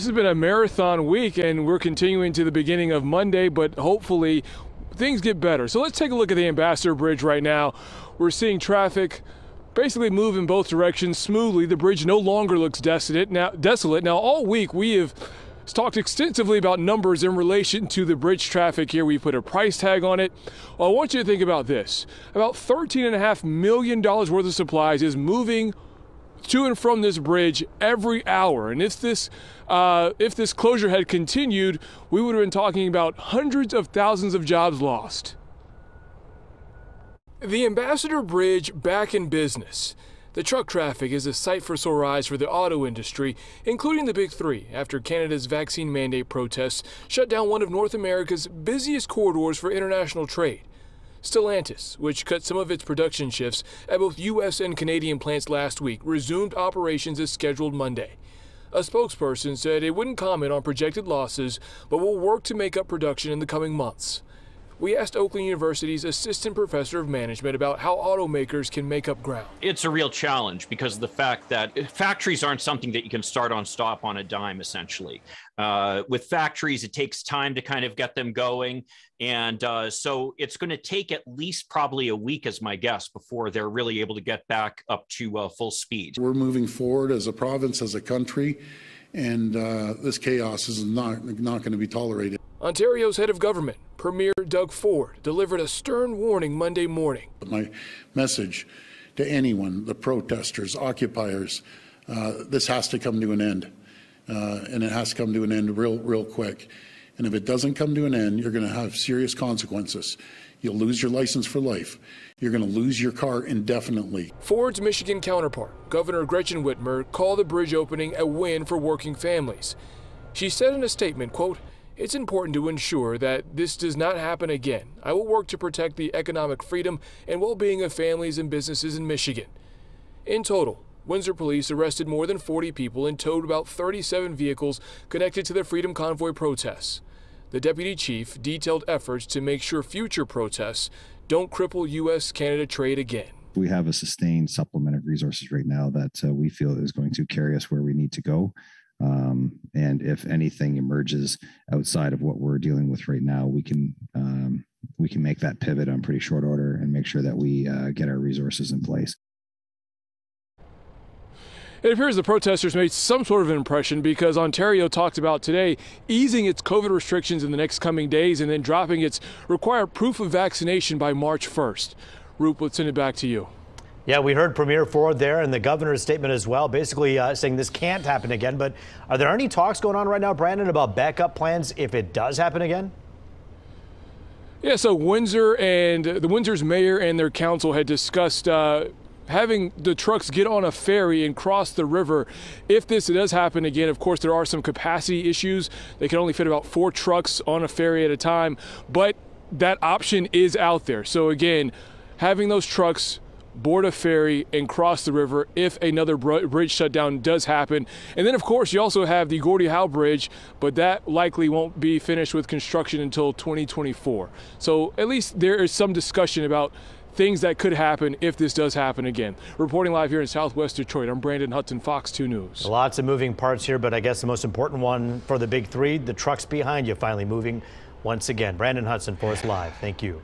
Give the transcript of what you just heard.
This has been a marathon week, and we're continuing to the beginning of Monday, but hopefully things get better. So let's take a look at the Ambassador Bridge right now. We're seeing traffic basically move in both directions smoothly. The bridge no longer looks desolate. Now, all week we have talked extensively about numbers in relation to the bridge traffic here. We put a price tag on it. Well, I want you to think about this. About $13.5 million worth of supplies is moving to and from this bridge every hour. And if this closure had continued, we would have been talking about hundreds of thousands of jobs lost. The Ambassador Bridge back in business. The truck traffic is a sight for sore eyes for the auto industry, including the Big Three, after Canada's vaccine mandate protests shut down one of North America's busiest corridors for international trade. Stellantis, which cut some of its production shifts at both U.S. and Canadian plants last week, resumed operations as scheduled Monday. A spokesperson said it wouldn't comment on projected losses, but will work to make up production in the coming months. We asked Oakland University's assistant professor of management about how automakers can make up ground. It's a real challenge because of the fact that factories aren't something that you can start on stop on a dime, essentially. With factories, it takes time to kind of get them going. And so it's going to take at least probably a week, as my guess, before they're really able to get back up to full speed. We're moving forward as a province, as a country, and this chaos is not going to be tolerated. Ontario's head of government, Premier Doug Ford, delivered a stern warning Monday morning. My message to anyone, the protesters, occupiers, this has to come to an end, and it has to come to an end real quick. And if it doesn't come to an end, you're going to have serious consequences. You'll lose your license for life. You're going to lose your car indefinitely. Ford's Michigan counterpart, Governor Gretchen Whitmer, called the bridge opening a win for working families. She said in a statement, quote, "It's important to ensure that this does not happen again. I will work to protect the economic freedom and well-being of families and businesses in Michigan." In total, Windsor police arrested more than 40 people and towed about 37 vehicles connected to the Freedom Convoy protests. The deputy chief detailed efforts to make sure future protests don't cripple U.S.-Canada trade again. We have a sustained supplement of resources right now that we feel is going to carry us where we need to go. And if anything emerges outside of what we're dealing with right now, we can make that pivot on pretty short order and make sure that we get our resources in place. It appears the protesters made some sort of an impression because Ontario talked about today easing its COVID restrictions in the next coming days and then dropping its required proof of vaccination by March 1st. Roop, let's send it back to you. Yeah, we heard Premier Ford there and the governor's statement as well, basically saying this can't happen again. But are there any talks going on right now, Brandon, about backup plans if it does happen again? Yeah, so Windsor's mayor and their council had discussed having the trucks get on a ferry and cross the river. If this does happen again, of course, there are some capacity issues. They can only fit about 4 trucks on a ferry at a time, but that option is out there. So again, having those trucks board a ferry and cross the river if another bridge shutdown does happen. And then, of course, you also have the Gordie Howe Bridge, but that likely won't be finished with construction until 2024. So at least there is some discussion about things that could happen if this does happen again. Reporting live here in Southwest Detroit, I'm Brandon Hudson, Fox 2 News. Lots of moving parts here, but I guess the most important one for the Big Three, the trucks behind you finally moving once again. Brandon Hudson for us live. Thank you.